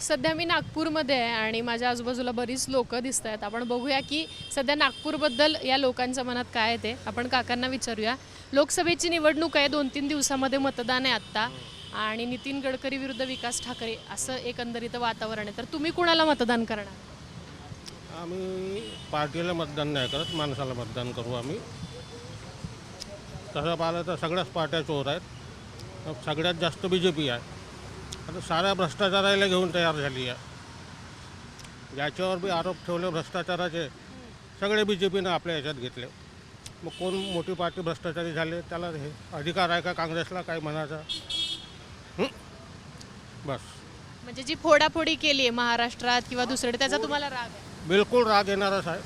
सध्या मी नागपूरमध्ये आहे आणि माझ्या आजूबाजूला बरीच लोकं दिसत आहेत. आपण बघूया की सध्या नागपूरबद्दल या लोकांच्या मनात काय आहे ते. आपण काकांना विचारूया. लोकसभेची निवडणूक आहे, 2-3 दिवसामध्ये मतदान आहे आत्ता आणि नितीन गडकरी विरुद्ध विकास ठाकरे असं एकंदरीत वातावरण आहे. तर तुम्ही कुणाला मतदान करणार? आम्ही पार्टीला मतदान नाही करत, माणसाला मतदान करू आम्ही. तसं पाहिलं तर सगळ्याच पार्ट्या चोर आहेत. सगळ्यात जास्त BJP आहे. आता साऱ्या भ्रष्टाचाराला घेऊन तयार झाली आहे. ज्याच्यावर बी आरोप ठेवले भ्रष्टाचाराचे सगळे BJPनं आपल्या ह्याच्यात घेतले. मग कोण मोठी पार्टी भ्रष्टाचारी झाले त्याला हे अधिकार आहे का काँग्रेसला काय म्हणायचा? बस. म्हणजे जी फोडाफोडी केली आहे महाराष्ट्रात किंवा दुसरीकडे त्याचा तुम्हाला राग आहे? बिलकुल राग येणारच आहे.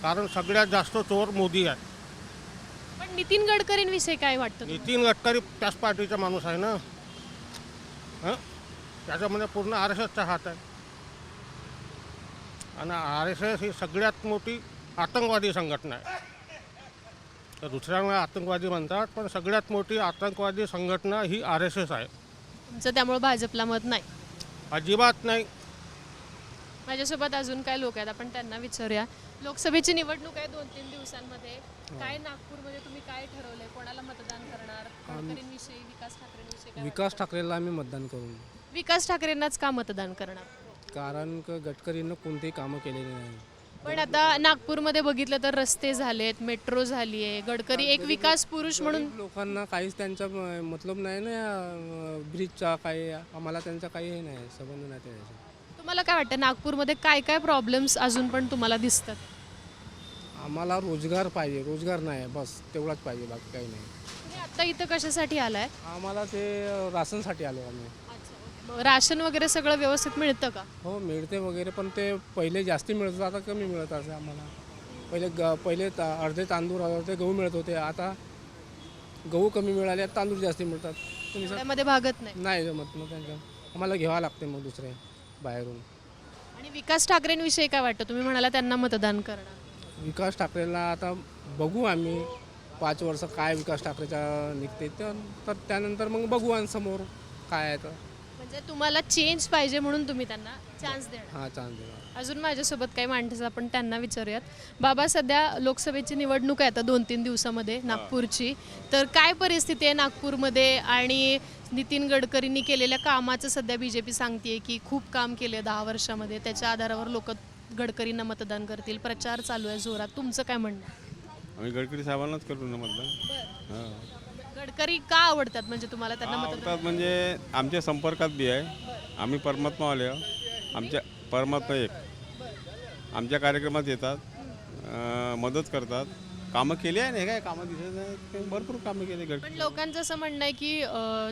कारण सगळ्यात जास्त चोर मोदी आहे. पण नितीन गडकरींविषयी काय वाटतं तुम्हाला? नितीन गडकरी त्याच पार्टीचा माणूस आहे ना. त्याच्यामध्ये पूर्ण RSSचा हात आहे. आणि RSS ही सगळ्यात मोठी आतंकवादी संघटना आहे. तर दुसऱ्यांना आतंकवादी म्हणतात, पण सगळ्यात मोठी आतंकवादी संघटना ही RSS आहे. तुमचं त्यामुळे भाजपला मत नाही? अजिबात नाही. माझ्यासोबत अजून काय लोक आहेत, आपण त्यांना विचारूया. लोकसभेची निवडणूक आहे 2-3 दिवसांमध्ये. काय नागपूरमध्ये तुम्ही काय ठरवलंय? कोणाला मतदान करणार? गडकरींविषयी, विकास ठाकरेंविषयी काय विकास ठाकरेला आम्ही मतदान करू. वाटतं? विकास ठाकरेंनाच का मतदान करणार? कारण गडकरीनं कोणतेही कामं केलेली नाही. पण आता नागपूरमध्ये बघितलं तर रस्ते झालेत, मेट्रो झाली आहे. गडकरी एक विकास पुरुष म्हणून लोकांना काहीच त्यांचा मतलब नाही ना, ब्रिजचा काही आम्हाला त्यांचा काही हे नाही, संबंध नाही त्याच्याशी. तुम्हाला काय वाटतं नागपूरमध्ये काय काय प्रॉब्लेम्स अजून पण तुम्हाला दिसतात? आम्हाला रोजगार पाहिजे, रोजगार नाही बस तेवढाच पाहिजे, बाकी काही नाही. तुम्ही आता इथं कशासाठी आलाय? आम्हाला ते राशनसाठी आलो आम्ही. मग राशन वगैरे सगळं व्यवस्थित मिळतं का? हो मिळते वगैरे, पण ते पहिले जास्ती मिळत होतं, आता कमी मिळत असं आम्हाला. पहिले अर्धे तांदूळ अर्धे गहू मिळत होते, आता गहू कमी मिळाले, तांदूळ जास्ती मिळतात. तुम्ही त्यामध्ये भागत नाही. नाही जमत मग त्यांच्या, आम्हाला घ्यावं लागते मग दुसरे बाहेरून. आणि विकास ठाकरेंविषयी काय वाटतं? तुम्ही म्हणाला त्यांना मतदान करणार. विकास ठाकरेला आता बघू आम्ही 5 वर्ष काय विकास ठाकरेचा निघते तर त्यानंतर मग बघू आणि समोर काय आहे तर. म्हणजे तुम्हाला चेंज पाहिजे म्हणून तुम्ही त्यांना चान्स देणार. हां चान्स देणार. अजून माझ्यासोबत काही माणसं आपण त्यांना विचारूयात. बाबा, सध्या लोकसभेची निवडणूक आहे आता 2-3 दिवसामध्ये नागपूरची. तर काय परिस्थिती आहे नागपूरमध्ये? आणि नितीन गडकरींनी केलेल्या कामाचं सध्या BJP सांगते की खूप काम केले 10 वर्षामध्ये, त्याच्या आधारावर लोक गडकरींना मतदान करतील. प्रचार चालू आहे जोरात. तुमचं काय म्हणणं आहे? आम्ही गडकरी साहेबांनाच करू ना मतदान. हां गडकरी का आवडतात म्हणजे तुम्हाला त्यांना मतदान? आवडतात म्हणजे आमच्या संपर्कात बी आहे. आम्ही परमात्मावाले आहो. आमच्या परमात्मा एक आमच्या कार्यक्रमात येतात, मदत करतात, कामं केली आहे. नाही काय कामं दिसत नाही, भरपूर कामं केली पण गडकरी. लोकांचं असं म्हणणं आहे की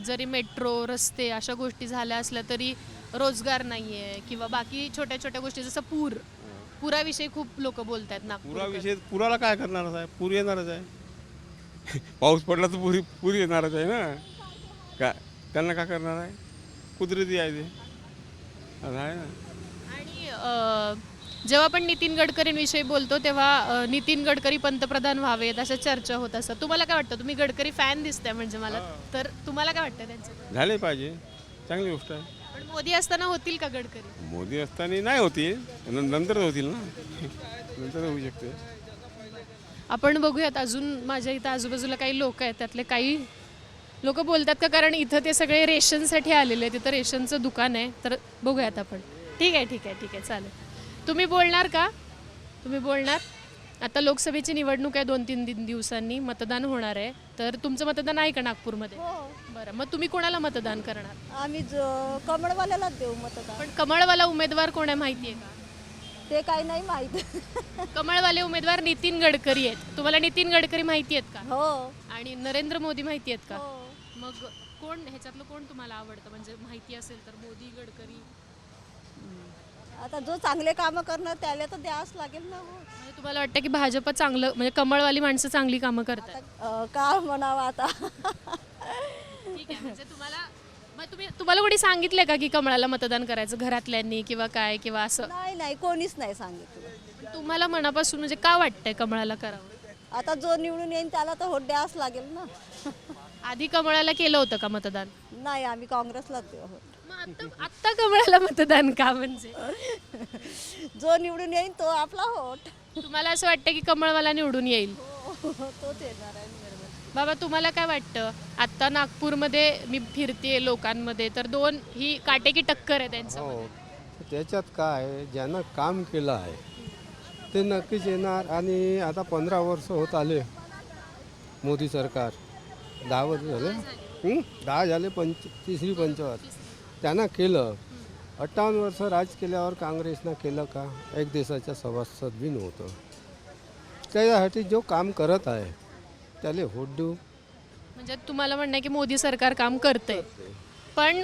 जरी मेट्रो, रस्ते अशा गोष्टी झाल्या असल्या तरी रोजगार नाही आहे किंवा बाकी छोट्या छोट्या गोष्टी जसं पुराविषयी खूप लोक बोलत आहेत नागपूर. पुराला काय करणारच आहे, पूर येणारच आहे. पाऊस पडला तर पूर येणारच आहे ना. काय त्यांना काय करणार आहे? कुदरती आहे ते, असं आहे ना. आणि जेव्हा आपण नितीन गडकरींविषयी बोलतो तेव्हा नितीन गडकरी पंतप्रधान व्हावेत अशा चर्चा होत असतात. तुम्हाला काय वाटतं? तुम्ही गडकरी फॅन दिसताय म्हणजे मला, तर तुम्हाला काय वाटतं त्यांचं? झाले पाहिजे, चांगली गोष्ट आहे. पण मोदी असताना होतील का गडकरी? मोदी असताना नाही होती, नंतर होतील ना, नंतर होऊ शकते. आपण बघूयात. अजून माझ्या इथं आजूबाजूला काही लोक आहेत, त्यातले काही लोक बोलतात का, कारण इथं ते सगळे रेशनसाठी आलेले आहेत. तिथं रेशनचं दुकान आहे, तर बघूयात आपण. ठीक आहे चालेल. तुम्ही बोलणार का? तुम्ही बोलणार? आता लोकसभेची निवडणूक आहे, 2-3 दिवसांनी मतदान होणार आहे. तर तुमचं मतदान आहे का नागपूरमध्ये? बरं, मग तुम्ही कोणाला मतदान करणार? आम्ही कमळवाल्यालाच देऊ मतदान. पण कमळवाला उमेदवार कोण आहे माहिती आहे का? ते काही नाही माहीत. कमळवाले उमेदवार नितीन गडकरी आहेत. तुम्हाला नितीन गडकरी माहिती आहेत का? हो आणि नरेंद्र मोदी माहिती आहेत का? हो. मग कोण ह्याच्यातलं कोण तुम्हाला आवडतं? म्हणजे माहिती असेल तर मोदी, गडकरी. आता जो चांगले कामं करणार त्याला तर द्यावंच लागेल ना. हो. म्हणजे तुम्हाला वाटतं की भाजप चांगलं, म्हणजे कमळवाली माणसं चांगली कामं करतात? काय म्हणावं आता. ठीक आहे. म्हणजे तुम्हाला कोणी सांगितलंय का की कमळाला मतदान करायचं घरातल्यांनी किंवा काय किंवा असं? नाही कोणीच नाही सांगितलं. पण तुम्हाला मनापासून म्हणजे का वाटतंय कमळाला करावं? आता जो निवडून येईल त्याला तर होट द्यावंच लागेल ना. आधी कमळाला केलं होतं का मतदान? नाही आम्ही काँग्रेसलाच देऊ. मग आत्ता कमळाला मतदान का म्हणजे जो निवडून येईल तो आपला होट. तुम्हाला असं वाटतं की कमळवाला निवडून येईल? तोच येणार आहे. बाबा तुम्हाला काय वाटतं? आत्ता नागपूरमध्ये मी फिरते लोकांमध्ये तर दोन ही काटेकी टक्कर आहे त्यांचं. हो त्याच्यात काय आहे, ज्यानं काम केलं आहे ते नक्कीच येणार. आणि आता 15 वर्ष होत आले मोदी सरकार, 10 वर्ष झाले 10 झाले, तिसरी पंचवर्ष त्यानं केलं. 58 वर्ष राज केल्यावर काँग्रेसनं केलं का? एक देशाच्या सभासद बी नव्हतं. त्याच्यासाठी जो काम करत आहे त्याला व्होट देऊ. म्हणजे तुम्हाला म्हणणं आहे की मोदी सरकार काम करतंय, पण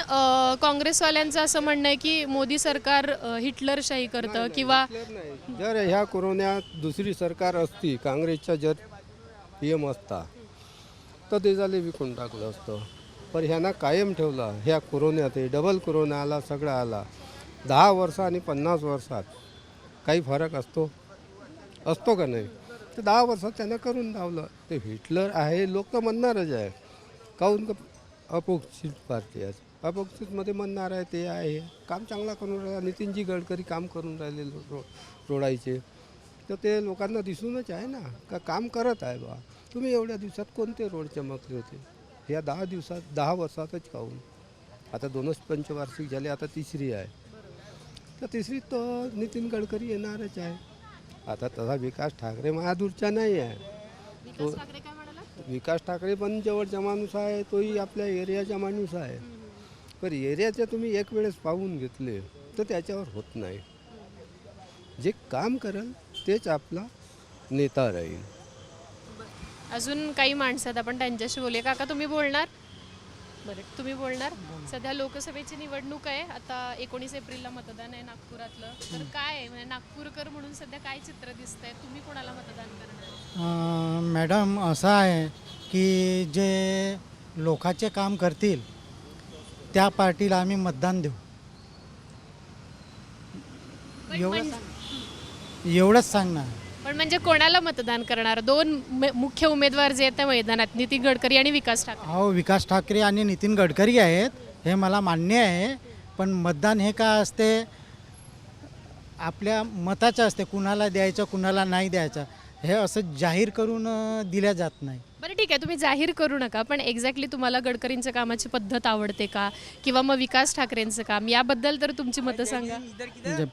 काँग्रेसवाल्यांचं असं म्हणणं आहे की मोदी सरकार हिटलरशाही करतं किंवा जर ह्या कोरोनात दुसरी सरकार असती, काँग्रेसच्या जर PM असता तर देशाला विकून टाकलं असतं. पण ह्यांना कायम ठेवला. ह्या कोरोनात डबल कोरोना आला, सगळं आला. 10 वर्ष आणि 50 वर्षात काही फरक असतो का नाही? तर 10 वर्षात त्यानं करून धावलं. ते हिटलर आहे लोक म्हणणारच आहे. काहून का अपोक्षित पार्टी आहे, अपोक्षितमध्ये म्हणणार आहे ते आहे. काम चांगला करून राहिला. नितीनजी गडकरी काम करून राहिले रोडायचे, तर ते लोकांना दिसूनच आहे ना का काम करत आहे बा. तुम्ही एवढ्या दिवसात कोणते रोड चमकले होते? या 10 वर्षातच काहून? आता 2च पंचवार्षिक झाले, आता तिसरी आहे. तर तिसरी तर नितीन गडकरी येणारच आहे. आता तसा विकास ठाकरे महादूरचा नाही आहे. विकास ठाकरे पण जवळचा माणूस आहे, तोही आपल्या एरियाचा माणूस आहे. पण एरियाचे तुम्ही एक वेळेस पाहून घेतले तर त्याच्यावर होत नाही. जे काम करेल तेच आपला नेता राहील. अजून काही माणसं आहेत, आपण त्यांच्याशी बोलूया. काका तुम्ही बोलणार? बरं तुम्ही बोलणार. सध्या लोकसभेची निवडणूक आहे, आता 19 एप्रिलला मतदान आहे नागपुरातलं. तर काय आहे म्हणजे नागपूरकर म्हणून सध्या काय चित्र दिसतंय? तुम्ही कोणाला मतदान करणार? मॅडम असं आहे की जे लोकांचे काम करतील त्या पार्टीला आम्ही मतदान देऊ. एवढंच सांगणार. पण म्हणजे कोणाला मतदान करणार? दोन मुख्य उमेदवार जे आहेत त्या मैदानात, नितीन गडकरी आणि विकास ठाकरे. हो, विकास ठाकरे आणि नितीन गडकरी आहेत, हे मला मान्य आहे. पण मतदान हे काय असते, आपल्या मताचं असते, कुणाला द्यायचं कुणाला नाही द्यायचं हे असं जाहीर करून दिल्या जात नाही. बरं ठीक आहे, तुम्ही जाहीर करू नका, पण एक्झॅक्टली तुम्हाला गडकरींच्या कामाची पद्धत आवडते का, किंवा मग विकास ठाकरेंचं काम, याबद्दल तर तुमची मतं सांगा. म्हणजे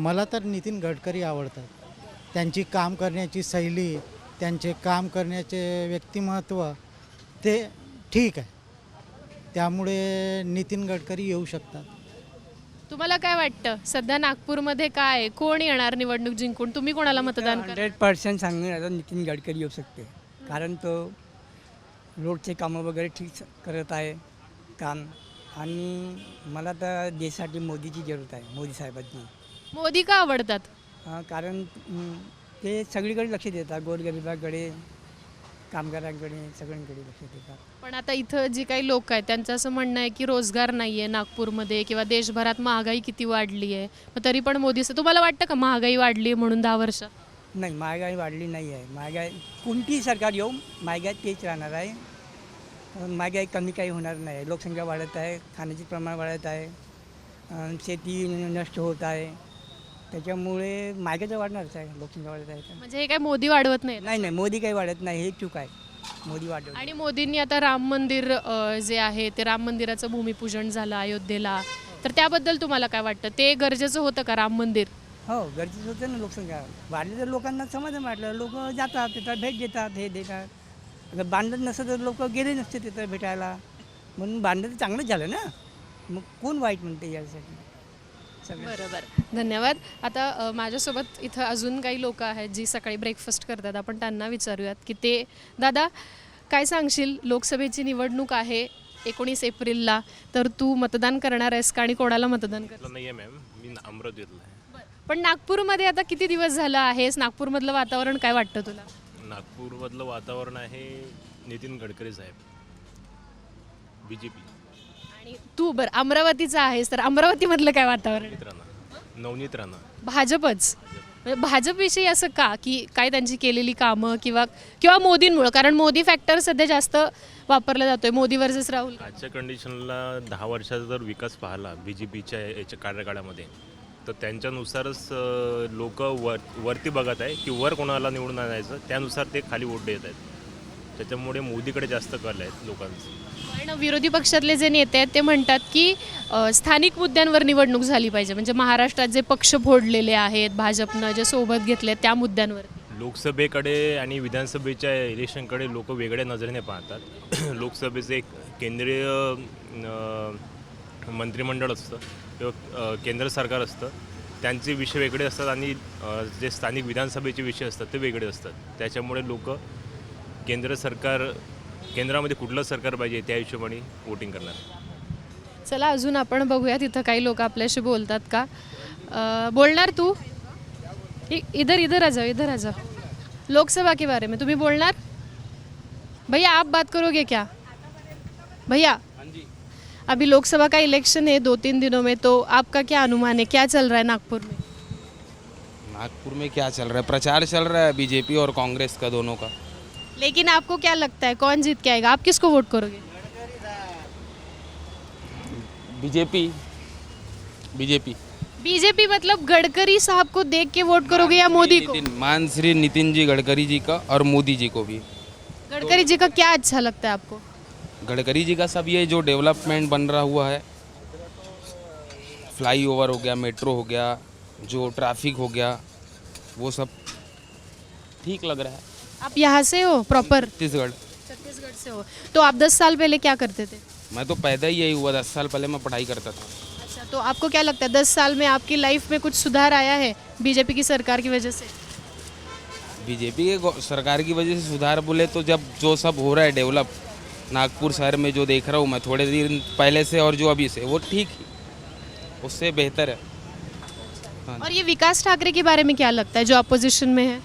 मला तर नितीन गडकरी आवडतात. त्यांची काम करण्याची शैली, त्यांचे काम करण्याचे व्यक्तिमत्व ते ठीक आहे. त्यामुळे नितीन गडकरी येऊ शकतात. तुम्हाला काय वाटतं सध्या नागपूरमध्ये काय कोण येणार निवडणूक जिंकून? तुम्ही कोणाला मतदान करा? 100% सांगणार नितीन गडकरी येऊ शकते, कारण तो रोडचे कामं वगैरे ठीक करत आहे काम. आणि मला तर देशासाठी मोदीची जरूरत आहे, मोदी साहेबांची. मोदी का आवडतात? कारण ते सगळीकडे लक्ष देतात, गोरगरिबाकडे, कामगारांकडे, सगळ्यांकडे लक्ष देतात. पण आता इथं जी काही लोक आहेत त्यांचं असं म्हणणं आहे की रोजगार नाही आहे नागपूरमध्ये, किंवा देशभरात महागाई किती वाढली आहे, मग तरी पण मोदी. तुम्हाला वाटतं का महागाई वाढली आहे म्हणून 10 वर्ष? नाही, महागाई वाढली नाही आहे. महागाई कोणतीही सरकार येऊ, महागाई तेच राहणार आहे. महागाई कमी काही होणार नाही. लोकसंख्या वाढत आहे, खाण्याचे प्रमाण वाढत आहे, शेती नष्ट होत आहे, त्याच्यामुळे महागाई तर वाढणारच आहे. लोकसंख्या वाढत आहे. म्हणजे हे काय मोदी वाढवत नाही? नाही नाही, मोदी काही वाढत नाही, हे चूक आहे. मोदी वाढवत. आणि मोदींनी आता राम मंदिर जे आहे ते राम मंदिराचं भूमिपूजन झालं अयोध्येला, तर त्याबद्दल तुम्हाला काय वाटतं? ते गरजेचं होतं का राम मंदिर? हो, गरजेचं होतं ना. लोकसंख्या वाढली तर लोकांना समाधान वाटलं, लोक जातात तिथं, भेट देतात, हे देतात. अगर बांधत नसतं तर लोक गेले नसते तिथं भेटायला. म्हणून बांधलं तर चांगलंच झालं ना. मग कोण वाईट म्हणते यासाठी? बरोबर, धन्यवाद. आता माझ्यासोबत इथं अजून काही लोक आहेत जी सकाळी ब्रेकफास्ट करतात. आपण त्यांना विचारूयात की ते, दादा काय सांगशील? लोकसभेची निवडणूक आहे 19 एप्रिलला, तर तू मतदान करणार आहेस का आणि कोणाला मतदान करणार? नाही आहे मॅम, मी अमरावतीतला आहे. पण नागपूरमध्ये आता किती दिवस झालं आहेस? नागपूरमधलं वातावरण काय वाटतं तुला? नागपूरमधलं वातावरण आहे नितीन गडकरी साहेब, BJP. आणि तू बरं अमरावतीचा आहेस, तर अमरावतीमधलं काय वातावरण? नवनीत राणा. भाजपच. म्हणजे भाजपविषयी असं का, की काय त्यांची केलेली कामं किंवा मोदींमुळं, कारण मोदी फॅक्टर सध्या जास्त वापरला जातोय, मोदी वर्सेस राहुल गांधी. आजच्या कंडिशनला 10 वर्षाचा जर विकास पाहिला बी जे पीच्या याच्या कार्यकाळामध्ये, तर त्यांच्यानुसारच लोक वरती बघत आहे की वर कोणाला निवडून आणायचं, त्यानुसार ते खाली वोट देत आहेत. त्याच्यामुळे मोदीकडे जास्त कल आहेत लोकांचं. पण विरोधी पक्षातले जे नेते आहेत ते म्हणतात की स्थानिक मुद्द्यांवर निवडणूक झाली पाहिजे, म्हणजे महाराष्ट्रात जे पक्ष फोडलेले आहेत, भाजपनं जे सोबत घेतले त्या मुद्द्यांवर. लोकसभेकडे आणि विधानसभेच्या इलेक्शनकडे लोक वेगळ्या नजरेने पाहतात. लोकसभेचं एक केंद्रीय मंत्रिमंडळ असतं किंवा केंद्र सरकार असतं, त्यांचे विषय वेगळे असतात आणि जे स्थानिक विधानसभेचे विषय असतात ते वेगळे असतात. त्याच्यामुळे लोक केंद्रामध्ये कुठलं सरकार पाहिजे त्या हिशोबाने वोटिंग करणार. चला अजून आपण बघूया तिथं काही लोक आपल्याशी बोलतात का. बोलणार तू? इधर आ जाओ. लोकसभा के बारे में तुम्ही बोलणार? भैया आप बात करोगे क्या? भैया अभी लोकसभा का इलेक्शन है 2-3 दिनों में, तो आपका क्या अनुमान है, क्या चल रहा है नागपुर में? नागपुर में क्या चल रहा है? प्रचार चल रहा है बीजेपी और कांग्रेस का, दोनों का. लेकिन आपको क्या लगता है कौन जीत के आएगा, आप किसको वोट करोगे? बीजेपी. बीजेपी मतलब गडकरी साहब को देख के वोट करोगे या मोदी को? मान श्री नितिन जी गडकरी जी का और मोदी जी को भी. गडकरी जी का क्या अच्छा लगता है आपको? गडकरी जी का सब ये जो डेवलपमेंट बन रहा हुआ है, फ्लाईओवर हो गया, मेट्रो हो गया, जो ट्रैफिक हो गया, वो सब ठीक लग रहा है. आप यहाँ से हो प्रॉपर? छत्तीसगढ़. छत्तीसगढ़ से हो. तो आप 10 साल पहले क्या करते थे? मैं तो पैदा ही यही हुआ, 10 साल पहले मैं पढ़ाई करता था. अच्छा, तो आपको क्या लगता है 10 साल में आपकी लाइफ में कुछ सुधार आया है बीजेपी की सरकार की वजह से? बीजेपी के सरकार की वजह से सुधार बोले तो जब जो सब हो रहा है डेवलप नागपुर शहर में, जो देख रहा हूँ मैं थोड़े दिन पहले से और जो अभी से, वो ठीक ही, उससे बेहतर है. और ये विकास ठाकरे के बारे में क्या लगता है जो अपोजिशन में है?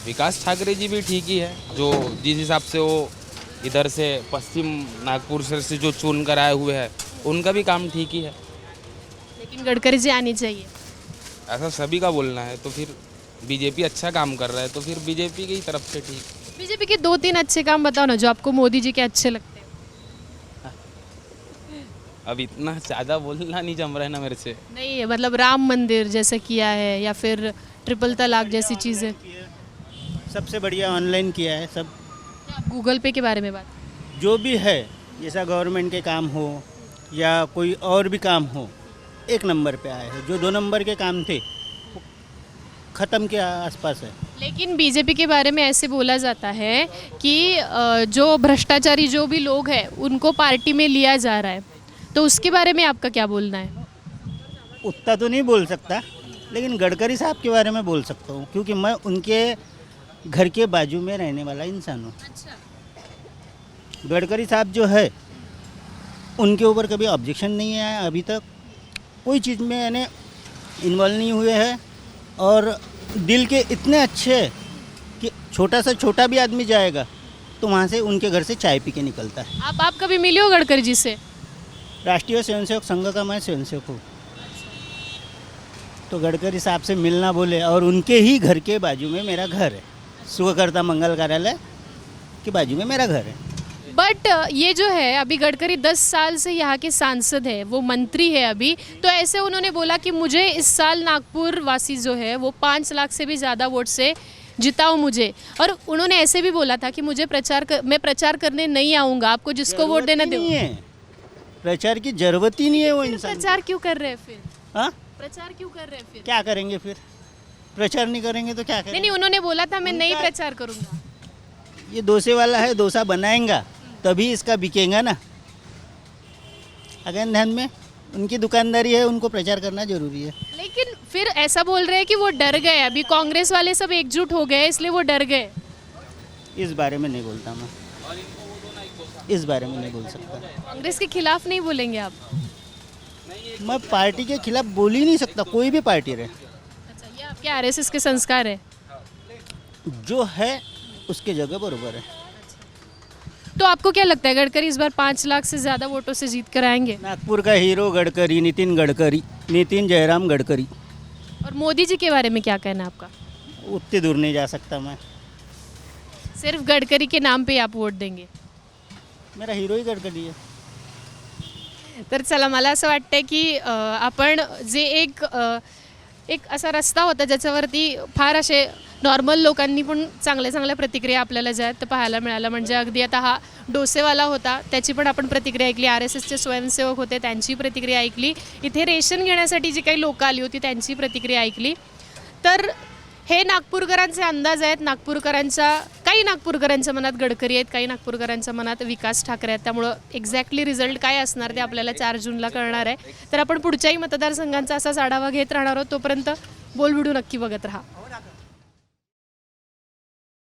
विकास ठाकरे जी भी ठीक ही है, जो जिस हिसाब से वो इधर से पश्चिम नागपुर से जो चुन कर आए हुए हैं, उनका भी काम ठीक ही है. लेकिन गडकरी जी आनी चाहिए. ऐसा सभी का बोलना है. तो फिर बीजेपी अच्छा काम कर रहा है तो फिर बीजेपी की तरफ से ठीक. बीजेपी के 2-3 अच्छे काम बताओ ना जो आपको मोदी जी के अच्छे लगते हैं. अब इतना ज़्यादा बोलना नहीं जम रहा है ना मेरे से. नहीं मतलब राम मंदिर जैसे किया है या फिर ट्रिपल तलाक जैसी चीज़ें. सबसे बढ़िया ऑनलाइन किया है सब. आप गूगल पे के बारे में बात. जो भी है, जैसा गवर्नमेंट के काम हो या कोई और भी काम हो, 1 नंबर पे आए हैं. जो 2 नंबर के काम थे वो ख़त्म के आसपास है. लेकिन बीजेपी के बारे में ऐसे बोला जाता है कि जो भ्रष्टाचारी जो भी लोग हैं उनको पार्टी में लिया जा रहा है, तो उसके बारे में आपका क्या बोलना है? उतना तो नहीं बोल सकता, लेकिन गडकरी साहब के बारे में बोल सकता हूँ, क्योंकि मैं उनके घर के बाजू में रहने वाला इंसान हूँ. गडकरी साहब जो है उनके ऊपर कभी ऑब्जेक्शन नहीं आया अभी तक, कोई चीज़ में यानी इन्वॉल्व नहीं हुए हैं, और दिल के इतने अच्छे हैं कि छोटा से छोटा भी आदमी जाएगा तो वहाँ से उनके घर से चाय पी के निकलता है. आप कभी मिले हो गडकरी जी से? राष्ट्रीय स्वयंसेवक संघ का मैं स्वयंसेवक हूँ, तो गडकरी साहब से मिलना बोले, और उनके ही घर के बाजू में मेरा घर है. सुखकर्ता मंगल कार्यालय के बाजू में मेरा घर है. बट ये जो है अभी गडकरी 10 साल से यहाँ के सांसद है, वो मंत्री है अभी, तो ऐसे उन्होंने बोला कि मुझे इस साल नागपुर वासी जो है वो 5 लाख से भी ज़्यादा वोट से जिताओ मुझे. और उन्होंने ऐसे भी बोला था कि मुझे मैं प्रचार करने नहीं आऊँगा, आपको जिसको वोट देना दो. नहीं है, प्रचार की जरूरत ही नहीं है. वो इंसान प्रचार क्यों कर रहे हैं फिर? हाँ, प्रचार क्यों कर रहे हैं फिर? क्या करेंगे फिर? प्रचार नहीं करेंगे तो क्या करेंगे? नहीं, उन्होंने बोला था मैं नहीं प्रचार करूँगा. ये डोसे वाला है, डोसा बनाएगा तभी इसका बिकेगा ना. अगर ध्यान में उनकी दुकानदारी है, उनको प्रचार करना जरूरी है. लेकिन फिर ऐसा बोल रहे हैं कि वो डर गए, अभी कांग्रेस वाले सब एकजुट हो गए इसलिए वो डर गए. इस बारे में नहीं बोलता मैं, इस बारे में नहीं बोल सकता. कांग्रेस के खिलाफ नहीं बोलेंगे आप? मैं पार्टी के खिलाफ बोल ही नहीं सकता, कोई भी पार्टी रहे. अच्छा, ये आपके आरएसएस के संस्कार है. जो है उसके जगह बरोबर है. तो आपको क्या लगता है गडकरी इस बार 5 लाख से ज़्यादा वोटों से जीत कर आएंगे? नागपुर का हीरो गडकरी, नितिन जयराम गडकरी. और मोदी जी के बारे में क्या कहना है आपका? उतनी दूर नहीं जा सकता मैं। सिर्फ गडकरी के नाम पे आप वोट देंगे? मेरा हीरो ही गडकरी है। तर चला, मला असं वाटतंय की आपण जे एक असा रस्ता होता ज्याच्यावरती फार असे नॉर्मल लोकांनी पण चांगल्या चांगल्या प्रतिक्रिया आपल्याला ज्या आहेत त्या पाहायला मिळाल्या. म्हणजे अगदी आता हा डोसेवाला होता, त्याची पण आपण प्रतिक्रिया ऐकली. RSSचे स्वयंसेवक होते, त्यांची प्रतिक्रिया ऐकली. इथे रेशन घेण्यासाठी जी काही लोकं आली होती त्यांची प्रतिक्रिया ऐकली. तर हे नागपूरकरांचे अंदाज आहेत. काही नागपूरकरांच्या मनात गडकरी आहेत, काही नागपूरकरांच्या मनात विकास ठाकरे आहेत. त्यामुळं एक्झॅक्टली रिझल्ट काय असणार ते आपल्याला 4 जूनला कळणार आहे. तर आपण पुढच्याही मतदारसंघांचा असाच आढावा घेत राहणार आहोत. तोपर्यंत बोल व्हिडिओ नक्की बघत राहा.